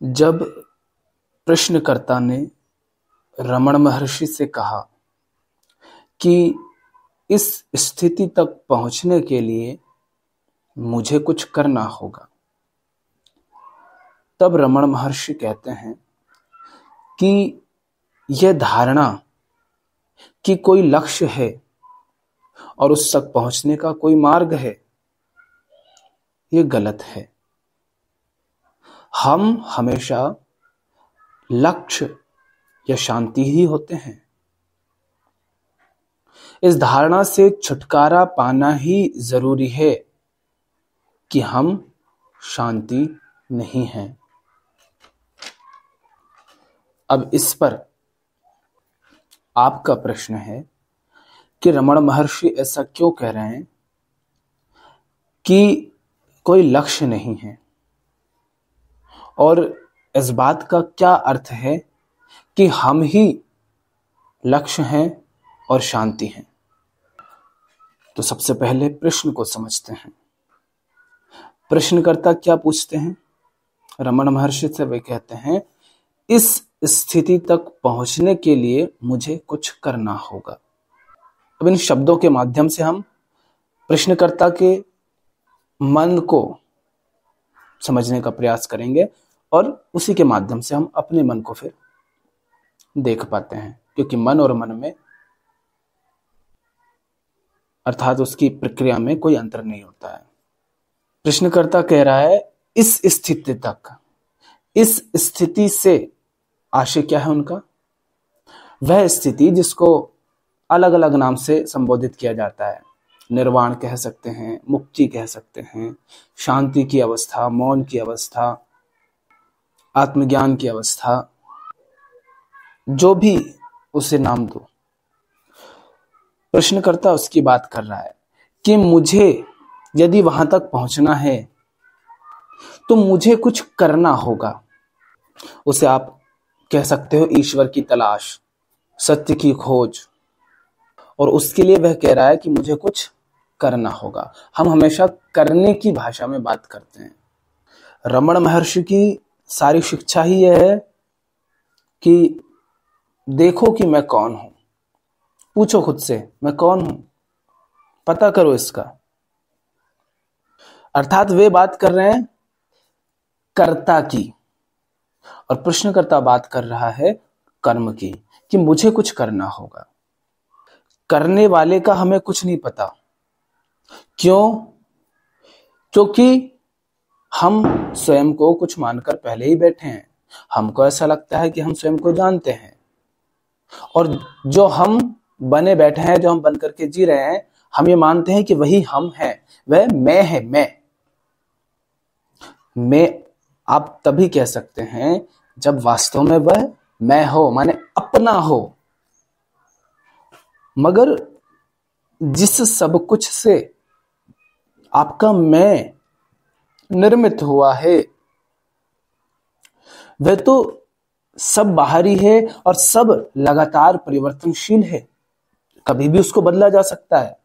जब प्रश्नकर्ता ने रमण महर्षि से कहा कि इस स्थिति तक पहुंचने के लिए मुझे कुछ करना होगा, तब रमण महर्षि कहते हैं कि यह धारणा कि कोई लक्ष्य है और उस तक पहुंचने का कोई मार्ग है, यह गलत है। हम हमेशा लक्ष्य या शांति ही होते हैं। इस धारणा से छुटकारा पाना ही जरूरी है कि हम शांति नहीं हैं। अब इस पर आपका प्रश्न है कि रमण महर्षि ऐसा क्यों कह रहे हैं कि कोई लक्ष्य नहीं है, और इस बात का क्या अर्थ है कि हम ही लक्ष्य हैं और शांति हैं। तो सबसे पहले प्रश्न को समझते हैं। प्रश्नकर्ता क्या पूछते हैं? रमण महर्षि से वे कहते हैं, इस स्थिति तक पहुंचने के लिए मुझे कुछ करना होगा। अब इन शब्दों के माध्यम से हम प्रश्नकर्ता के मन को समझने का प्रयास करेंगे और उसी के माध्यम से हम अपने मन को फिर देख पाते हैं, क्योंकि मन और मन में अर्थात उसकी प्रक्रिया में कोई अंतर नहीं होता है। प्रश्नकर्ता कह रहा है इस स्थिति तक, इस स्थिति से आशय क्या है उनका? वह स्थिति जिसको अलग अलग नाम से संबोधित किया जाता है। निर्वाण कह सकते हैं, मुक्ति कह सकते हैं, शांति की अवस्था, मौन की अवस्था, आत्मज्ञान की अवस्था, जो भी उसे नाम दो। प्रश्नकर्ता उसकी बात कर रहा है कि मुझे यदि वहां तक पहुंचना है तो मुझे कुछ करना होगा। उसे आप कह सकते हो ईश्वर की तलाश, सत्य की खोज, और उसके लिए वह कह रहा है कि मुझे कुछ करना होगा। हम हमेशा करने की भाषा में बात करते हैं। रमण महर्षि की सारी शिक्षा ही यह है कि देखो कि मैं कौन हूं, पूछो खुद से मैं कौन हूं, पता करो इसका। अर्थात वे बात कर रहे हैं कर्ता की, और प्रश्नकर्ता बात कर रहा है कर्म की, कि मुझे कुछ करना होगा। करने वाले का हमें कुछ नहीं पता। क्यों? क्योंकि हम स्वयं को कुछ मानकर पहले ही बैठे हैं। हमको ऐसा लगता है कि हम स्वयं को जानते हैं, और जो हम बने बैठे हैं, जो हम बन करके जी रहे हैं, हम ये मानते हैं कि वही हम हैं, वह मैं है। मैं आप तभी कह सकते हैं जब वास्तव में वह मैं हो, माने अपना हो। मगर जिस सब कुछ से आपका मैं निर्मित हुआ है, वह तो सब बाहरी है और सब लगातार परिवर्तनशील है। कभी भी उसको बदला जा सकता है।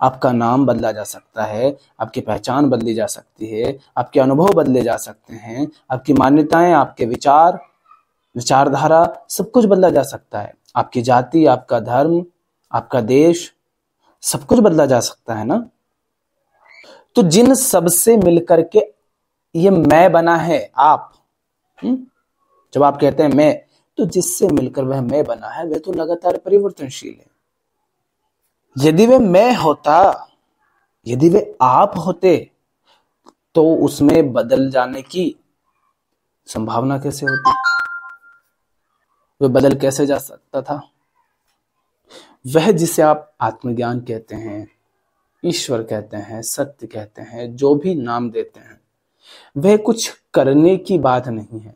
आपका नाम बदला जा सकता है, आपकी पहचान बदली जा सकती है, आपके अनुभव बदले जा सकते हैं, आपकी मान्यताएं, आपके विचार, विचारधारा, सब कुछ बदला जा सकता है। आपकी जाति, आपका धर्म, आपका देश, सब कुछ बदला जा सकता है ना। तो जिन सब से मिलकर के ये मैं बना है आप, जब आप कहते हैं मैं, तो जिससे मिलकर वह मैं बना है, वह तो लगातार परिवर्तनशील है। यदि वे मैं होता, यदि वे आप होते, तो उसमें बदल जाने की संभावना कैसे होती? वे बदल कैसे जा सकता था? वह जिसे आप आत्मज्ञान कहते हैं, ईश्वर कहते हैं, सत्य कहते हैं, जो भी नाम देते हैं, वह कुछ करने की बात नहीं है,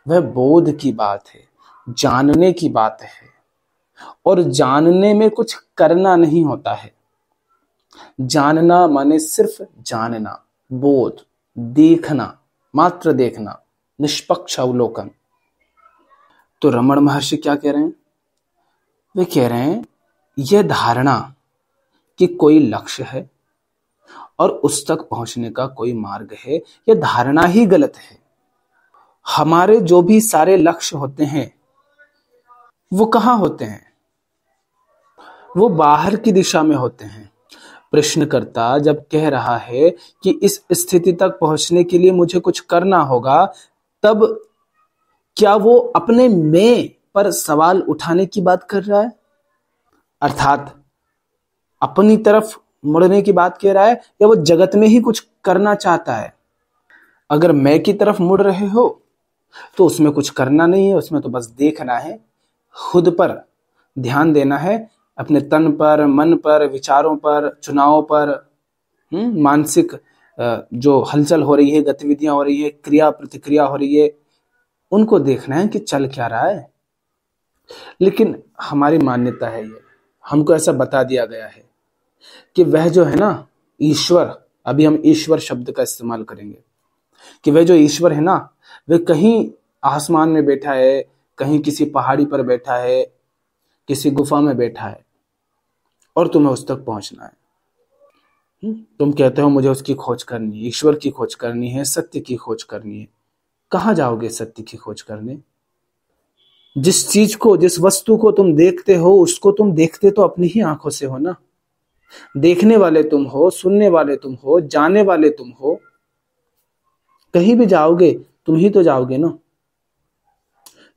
वह बोध की बात है, जानने की बात है। और जानने में कुछ करना नहीं होता है। जानना माने सिर्फ जानना, बोध, देखना, मात्र देखना, निष्पक्ष अवलोकन। तो रमण महर्षि क्या कह रहे हैं? वे कह रहे हैं यह धारणा कि कोई लक्ष्य है और उस तक पहुंचने का कोई मार्ग है, यह धारणा ही गलत है। हमारे जो भी सारे लक्ष्य होते हैं वो कहाँ होते हैं? वो बाहर की दिशा में होते हैं। प्रश्नकर्ता जब कह रहा है कि इस स्थिति तक पहुंचने के लिए मुझे कुछ करना होगा, तब क्या वो अपने मैं पर सवाल उठाने की बात कर रहा है, अर्थात अपनी तरफ मुड़ने की बात कह रहा है, या वो जगत में ही कुछ करना चाहता है? अगर मैं की तरफ मुड़ रहे हो तो उसमें कुछ करना नहीं है, उसमें तो बस देखना है, खुद पर ध्यान देना है, अपने तन पर, मन पर, विचारों पर, चुनावों पर, मानसिक जो हलचल हो रही है, गतिविधियां हो रही है, क्रिया प्रतिक्रिया हो रही है, उनको देखना है कि चल क्या रहा है। लेकिन हमारी मान्यता है, ये हमको ऐसा बता दिया गया है कि वह जो है ना ईश्वर, अभी हम ईश्वर शब्द का इस्तेमाल करेंगे, कि वह जो ईश्वर है ना, वह कहीं आसमान में बैठा है, कहीं किसी पहाड़ी पर बैठा है, किसी गुफा में बैठा है, और तुम्हें उस तक पहुंचना है। तुम कहते हो मुझे उसकी खोज करनी है, ईश्वर की खोज करनी है, सत्य की खोज करनी है। कहाँ जाओगे सत्य की खोज करने? जिस चीज को, जिस वस्तु को तुम देखते हो, उसको तुम देखते तो अपनी ही आंखों से हो ना। देखने वाले तुम हो, सुनने वाले तुम हो, जाने वाले तुम हो। कहीं भी जाओगे तुम ही तो जाओगे ना।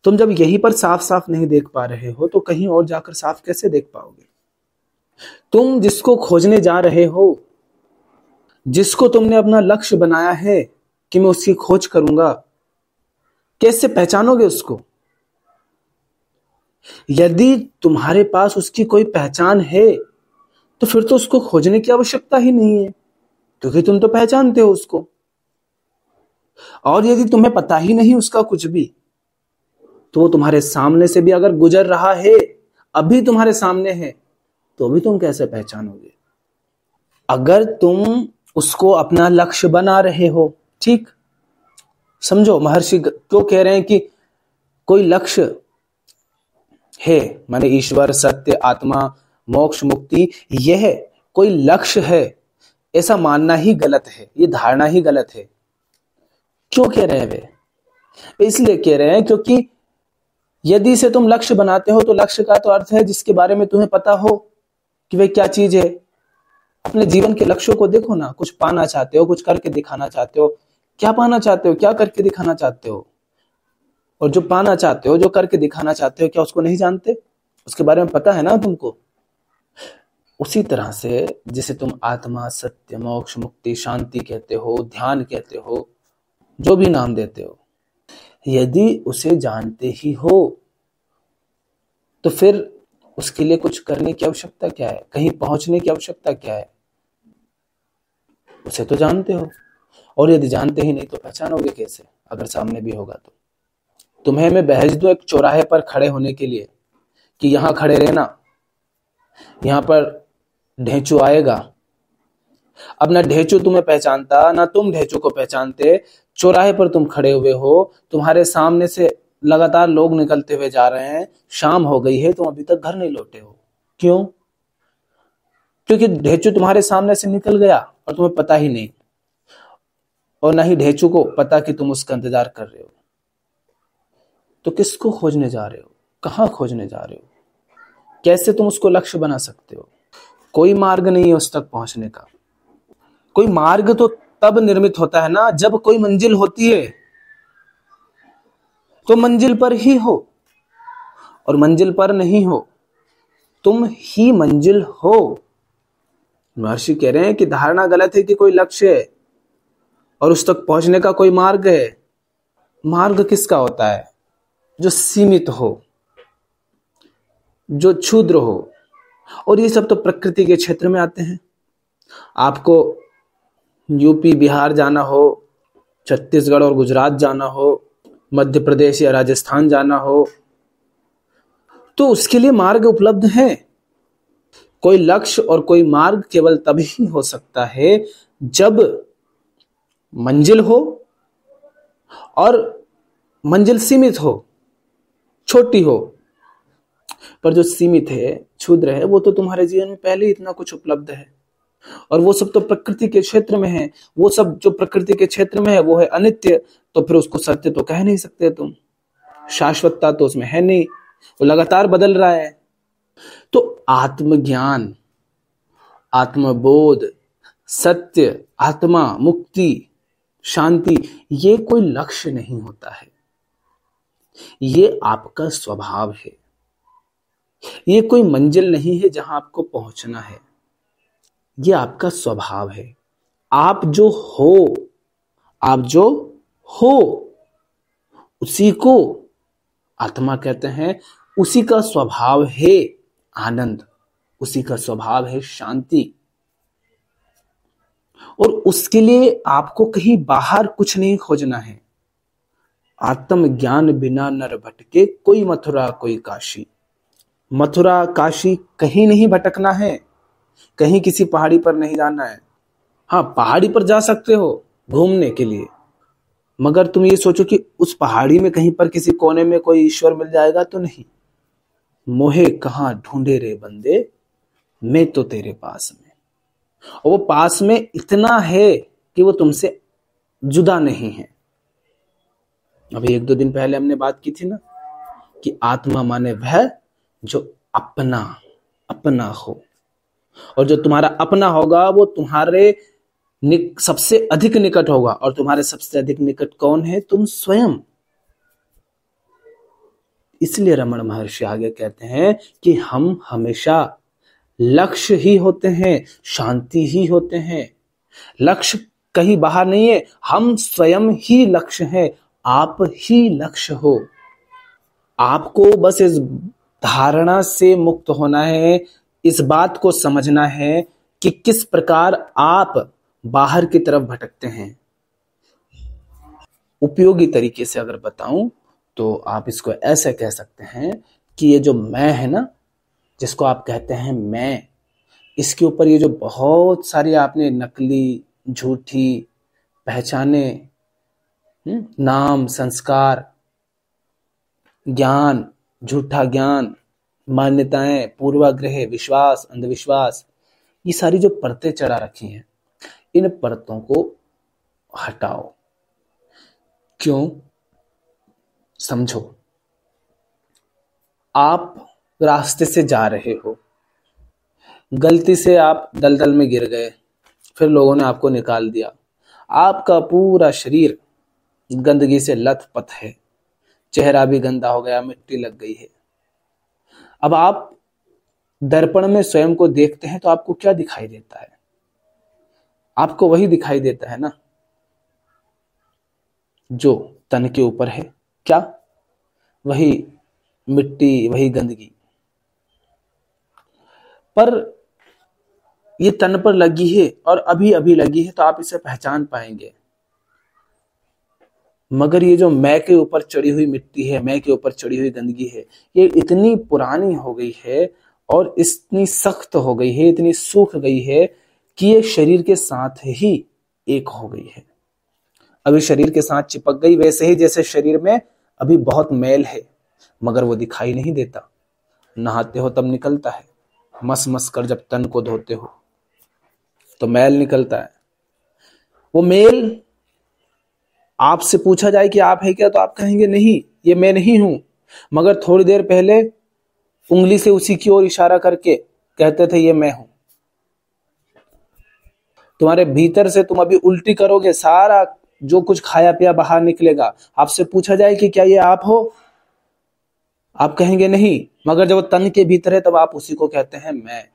तुम जब यहीं पर साफ साफ नहीं देख पा रहे हो तो कहीं और जाकर साफ कैसे देख पाओगे? तुम जिसको खोजने जा रहे हो, जिसको तुमने अपना लक्ष्य बनाया है कि मैं उसकी खोज करूंगा, कैसे पहचानोगे उसको? यदि तुम्हारे पास उसकी कोई पहचान है तो फिर तो उसको खोजने की आवश्यकता ही नहीं है, क्योंकि तुम तो पहचानते हो उसको। और यदि तुम्हें पता ही नहीं उसका कुछ भी, तो वो तुम्हारे सामने से भी अगर गुजर रहा है, अभी तुम्हारे सामने है, तो भी तुम कैसे पहचानोगे? अगर तुम उसको अपना लक्ष्य बना रहे हो, ठीक, समझो महर्षि क्यों कह रहे हैं कि कोई लक्ष्य है, माने ईश्वर, सत्य, आत्मा, मोक्ष, मुक्ति, यह कोई लक्ष्य है, ऐसा मानना ही गलत है, ये धारणा ही गलत है। क्यों कह रहे हैं वे? इसलिए कह रहे हैं क्योंकि यदि इसे तुम लक्ष्य बनाते हो तो लक्ष्य का तो अर्थ है जिसके बारे में तुम्हें पता हो कि वह क्या चीज है। अपने जीवन के लक्ष्यों को देखो ना, कुछ पाना चाहते हो, कुछ करके दिखाना चाहते हो। क्या पाना चाहते हो, क्या करके दिखाना चाहते हो? और जो पाना चाहते हो, जो करके दिखाना चाहते हो, क्या उसको नहीं जानते? उसके बारे में पता है ना तुमको। उसी तरह से जिसे तुम आत्मा, सत्य, मोक्ष, मुक्ति, शांति कहते हो, ध्यान कहते हो, जो भी नाम देते हो, यदि उसे जानते ही हो तो फिर उसके लिए कुछ करने की आवश्यकता क्या है? कहीं पहुंचने की आवश्यकता क्या है? उसे तो जानते हो, और यदि जानते ही नहीं तो पहचानोगे कैसे अगर सामने भी होगा तो? तुम्हें मैं भेज दूं एक चौराहे पर खड़े होने के लिए कि यहां खड़े रहना, यहां पर ढेंचू आएगा। अब ना ढेंचू तुम्हें पहचानता, ना तुम ढेंचू को पहचानते। चौराहे पर तुम खड़े हुए हो, तुम्हारे सामने से लगातार लोग निकलते हुए जा रहे हैं, शाम हो गई है, तुम अभी तक घर नहीं लौटे हो। क्यों? क्योंकि ढेंचू तुम्हारे सामने से निकल गया और तुम्हें पता ही नहीं, और ना ही ढेंचू को पता कि तुम उसका इंतजार कर रहे हो। तो किसको खोजने जा रहे हो? कहां खोजने जा रहे हो? कैसे तुम उसको लक्ष्य बना सकते हो? कोई मार्ग नहीं है उस तक पहुंचने का। कोई मार्ग तो तब निर्मित होता है ना जब कोई मंजिल होती है, तो मंजिल पर ही हो, और मंजिल पर नहीं हो, तुम ही मंजिल हो। महर्षि कह रहे हैं कि धारणा गलत है कि कोई लक्ष्य है और उस तक पहुंचने का कोई मार्ग है। मार्ग किसका होता है? जो सीमित हो, जो क्षुद्र हो, और ये सब तो प्रकृति के क्षेत्र में आते हैं। आपको यूपी बिहार जाना हो, छत्तीसगढ़ और गुजरात जाना हो, मध्य प्रदेश या राजस्थान जाना हो, तो उसके लिए मार्ग उपलब्ध है। कोई लक्ष्य और कोई मार्ग केवल तभी हो सकता है जब मंजिल हो, और मंजिल सीमित हो, छोटी हो। पर जो सीमित है, क्षुद्र है, वो तो तुम्हारे जीवन में पहले ही इतना कुछ उपलब्ध है, और वो सब तो प्रकृति के क्षेत्र में है। वो सब जो प्रकृति के क्षेत्र में है वो है अनित्य, तो फिर उसको सत्य तो कह नहीं सकते तुम। शाश्वतता तो उसमें है नहीं, वो लगातार बदल रहा है। तो आत्मज्ञान, आत्मबोध, सत्य, आत्मा, मुक्ति, शांति, ये कोई लक्ष्य नहीं होता है, ये आपका स्वभाव है। ये कोई मंजिल नहीं है जहां आपको पहुंचना है, ये आपका स्वभाव है। आप जो हो उसी को आत्मा कहते हैं, उसी का स्वभाव है आनंद, उसी का स्वभाव है शांति। और उसके लिए आपको कहीं बाहर कुछ नहीं खोजना है। आत्मज्ञान बिना नर भटके, कोई मथुरा कोई काशी। मथुरा काशी कहीं नहीं भटकना है, कहीं किसी पहाड़ी पर नहीं जाना है। हाँ, पहाड़ी पर जा सकते हो घूमने के लिए, मगर तुम ये सोचो कि उस पहाड़ी में कहीं पर किसी कोने में कोई ईश्वर मिल जाएगा तो नहीं। मोहे कहाँ ढूंढे रे बंदे, मैं तो तेरे पास में। और वो पास में इतना है कि वो तुमसे जुदा नहीं है। अभी 1-2 दिन पहले हमने बात की थी ना कि आत्मा माने वह जो अपना हो, और जो तुम्हारा अपना होगा वो तुम्हारे सबसे अधिक निकट होगा। और तुम्हारे सबसे अधिक निकट कौन है? तुम स्वयं। इसलिए रमण महर्षि आगे कहते हैं कि हम हमेशा लक्ष्य ही होते हैं, शांति ही होते हैं। लक्ष्य कहीं बाहर नहीं है, हम स्वयं ही लक्ष्य हैं, आप ही लक्ष्य हो। आपको बस इस धारणा से मुक्त होना है, इस बात को समझना है कि किस प्रकार आप बाहर की तरफ भटकते हैं। उपयोगी तरीके से अगर बताऊं तो आप इसको ऐसे कह सकते हैं कि ये जो मैं है ना, जिसको आप कहते हैं मैं, इसके ऊपर ये जो बहुत सारी आपने नकली, झूठी पहचाने, नाम, संस्कार, ज्ञान, झूठा ज्ञान, मान्यताएं, पूर्वाग्रह, विश्वास, अंधविश्वास, ये सारी जो परतें चढ़ा रखी हैं, इन परतों को हटाओ। क्यों? समझो, आप रास्ते से जा रहे हो, गलती से आप दलदल में गिर गए, फिर लोगों ने आपको निकाल दिया, आपका पूरा शरीर गंदगी से लथपथ है, चेहरा भी गंदा हो गया, मिट्टी लग गई है। अब आप दर्पण में स्वयं को देखते हैं तो आपको क्या दिखाई देता है? आपको वही दिखाई देता है ना जो तन के ऊपर है। क्या? वही मिट्टी, वही गंदगी। पर ये तन पर लगी है और अभी अभी लगी है तो आप इसे पहचान पाएंगे। मगर ये जो मैं के ऊपर चढ़ी हुई मिट्टी है, मैं के ऊपर चढ़ी हुई गंदगी है, ये इतनी पुरानी हो गई है और इतनी सख्त हो गई है, इतनी सूख गई है कि ये शरीर के साथ ही एक हो गई है। अभी शरीर के साथ चिपक गई, वैसे ही जैसे शरीर में अभी बहुत मैल है, मगर वो दिखाई नहीं देता। नहाते हो तब निकलता है, मस मस कर जब तन को धोते हो तो मैल निकलता है। वो मैल आपसे पूछा जाए कि आप है क्या, तो आप कहेंगे नहीं, ये मैं नहीं हूं। मगर थोड़ी देर पहले उंगली से उसी की ओर इशारा करके कहते थे ये मैं हूं। तुम्हारे भीतर से तुम अभी उल्टी करोगे, सारा जो कुछ खाया पिया बाहर निकलेगा। आपसे पूछा जाए कि क्या ये आप हो, आप कहेंगे नहीं, मगर जब वो तन के भीतर है तब आप उसी को कहते हैं मैं।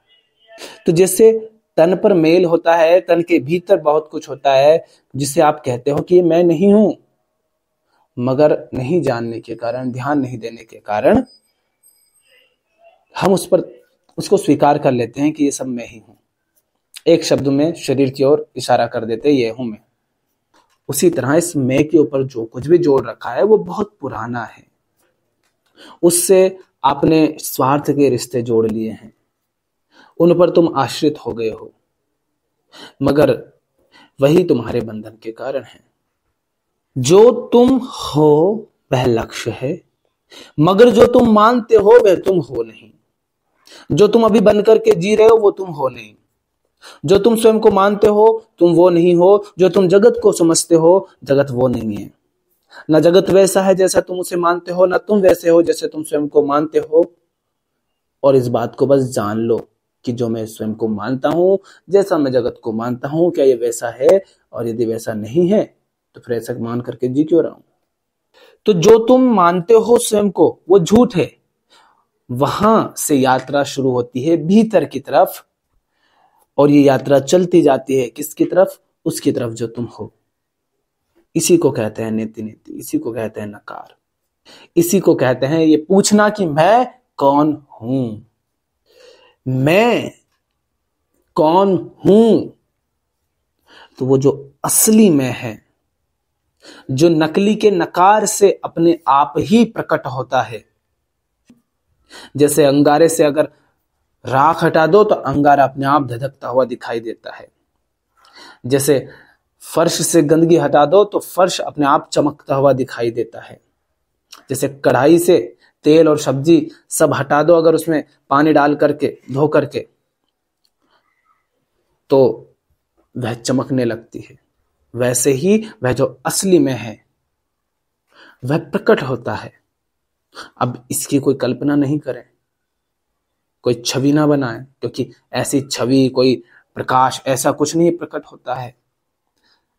तो जैसे तन पर मेल होता है, तन के भीतर बहुत कुछ होता है जिसे आप कहते हो कि ये मैं नहीं हूं, मगर नहीं जानने के कारण, ध्यान नहीं देने के कारण हम उसको स्वीकार कर लेते हैं कि ये सब मैं ही हूं। एक शब्द में शरीर की ओर इशारा कर देते, ये हूं मैं। उसी तरह इस मैं के ऊपर जो कुछ भी जोड़ रखा है वो बहुत पुराना है, उससे आपने स्वार्थ के रिश्ते जोड़ लिए हैं, उन पर तुम आश्रित हो गए हो, मगर वही तुम्हारे बंधन के कारण है। जो तुम हो वह लक्ष्य है, मगर जो तुम मानते हो वह तुम हो नहीं। जो तुम अभी बन करके जी रहे हो वो तुम हो नहीं। जो तुम स्वयं को मानते हो तुम वो नहीं हो। जो तुम जगत को समझते हो जगत वो नहीं है। न जगत वैसा है जैसा तुम उसे मानते हो, न तुम वैसे हो जैसे तुम स्वयं को मानते हो। और इस बात को बस जान लो कि जो मैं स्वयं को मानता हूं, जैसा मैं जगत को मानता हूं, क्या ये वैसा है? और यदि वैसा नहीं है तो फिर ऐसा मान करके जी क्यों रहा हूं? तो जो तुम मानते हो स्वयं को, वो झूठ है। वहां से यात्रा शुरू होती है भीतर की तरफ, और ये यात्रा चलती जाती है किसकी तरफ? उसकी तरफ जो तुम हो। इसी को कहते हैं नीति नीति, इसी को कहते हैं नकार, इसी को कहते हैं ये पूछना कि मैं कौन हूं, मैं कौन हूं। तो वो जो असली मैं है, जो नकली के नकार से अपने आप ही प्रकट होता है। जैसे अंगारे से अगर राख हटा दो तो अंगारा अपने आप धधकता हुआ दिखाई देता है। जैसे फर्श से गंदगी हटा दो तो फर्श अपने आप चमकता हुआ दिखाई देता है। जैसे कढ़ाई से तेल और सब्जी सब हटा दो अगर उसमें पानी डाल करके धो करके, तो वह चमकने लगती है। वैसे ही वह जो असली में है वह प्रकट होता है। अब इसकी कोई कल्पना नहीं करें, कोई छवि ना बनाएं, क्योंकि ऐसी छवि, कोई प्रकाश, ऐसा कुछ नहीं प्रकट होता है।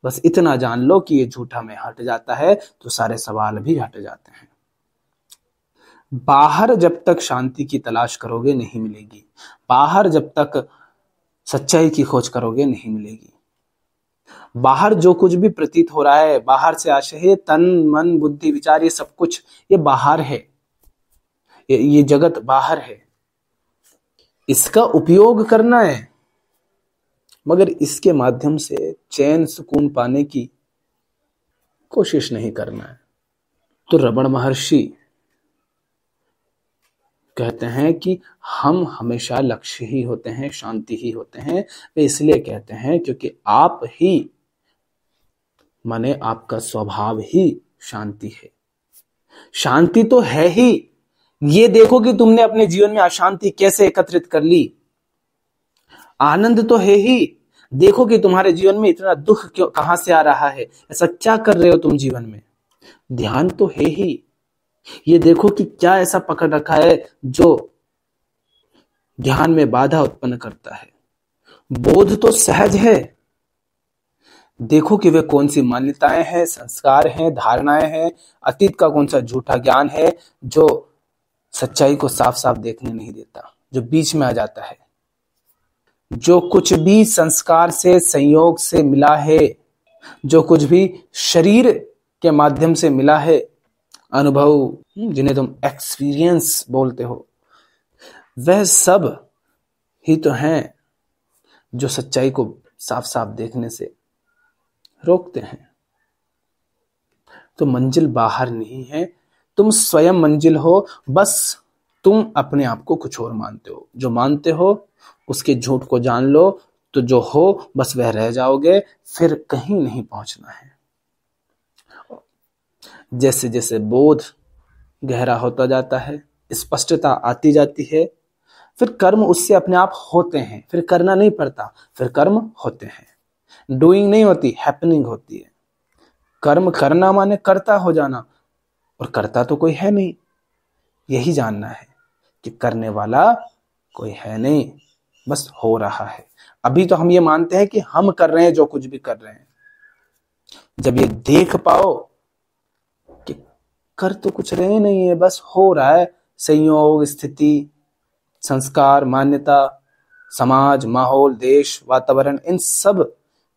बस इतना जान लो कि ये झूठा में हट जाता है तो सारे सवाल भी हट जाते हैं। बाहर जब तक शांति की तलाश करोगे नहीं मिलेगी, बाहर जब तक सच्चाई की खोज करोगे नहीं मिलेगी। बाहर जो कुछ भी प्रतीत हो रहा है, बाहर से आशय है, तन मन बुद्धि विचार, ये सब कुछ ये बाहर है, ये जगत बाहर है। इसका उपयोग करना है, मगर इसके माध्यम से चैन सुकून पाने की कोशिश नहीं करना है। तो रमण महर्षि कहते हैं कि हम हमेशा लक्ष्य ही होते हैं, शांति ही होते हैं। वे इसलिए कहते हैं क्योंकि आप ही माने आपका स्वभाव ही शांति है। शांति तो है ही, ये देखो कि तुमने अपने जीवन में अशांति कैसे एकत्रित कर ली। आनंद तो है ही, देखो कि तुम्हारे जीवन में इतना दुख क्यों, कहां से आ रहा है, ऐसा क्या कर रहे हो तुम जीवन में। ध्यान तो है ही, ये देखो कि क्या ऐसा पकड़ रखा है जो ध्यान में बाधा उत्पन्न करता है। बोध तो सहज है, देखो कि वे कौन सी मान्यताएं हैं, संस्कार हैं, धारणाएं हैं, अतीत का कौन सा झूठा ज्ञान है जो सच्चाई को साफ साफ देखने नहीं देता, जो बीच में आ जाता है। जो कुछ भी संस्कार से, संयोग से मिला है, जो कुछ भी शरीर के माध्यम से मिला है, अनुभव जिन्हें तुम एक्सपीरियंस बोलते हो, वह सब ही तो हैं जो सच्चाई को साफ साफ देखने से रोकते हैं। तो मंजिल बाहर नहीं है, तुम स्वयं मंजिल हो, बस तुम अपने आप को कुछ और मानते हो। जो मानते हो उसके झूठ को जान लो, तो जो हो बस वह रह जाओगे, फिर कहीं नहीं पहुंचना है। जैसे जैसे बोध गहरा होता जाता है, स्पष्टता आती जाती है, फिर कर्म उससे अपने आप होते हैं, फिर करना नहीं पड़ता, फिर कर्म होते हैं। डूइंग नहीं होती, हैपनिंग होती है। कर्म करना माने कर्ता हो जाना, और कर्ता तो कोई है नहीं। यही जानना है कि करने वाला कोई है नहीं, बस हो रहा है। अभी तो हम ये मानते हैं कि हम कर रहे हैं जो कुछ भी कर रहे हैं। जब ये देख पाओ कि कर तो कुछ रहे नहीं है, बस हो रहा है, संयोग, स्थिति, संस्कार, मान्यता, समाज, माहौल, देश, वातावरण, इन सब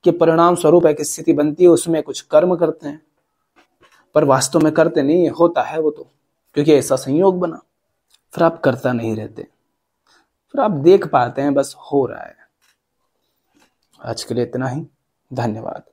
के परिणाम स्वरूप एक स्थिति बनती है, उसमें कुछ कर्म करते हैं, पर वास्तव में करते नहीं है, होता है वो तो, क्योंकि ऐसा संयोग बना। फिर आप करता नहीं रहते, फिर आप देख पाते हैं बस हो रहा है। आज के लिए इतना ही, धन्यवाद।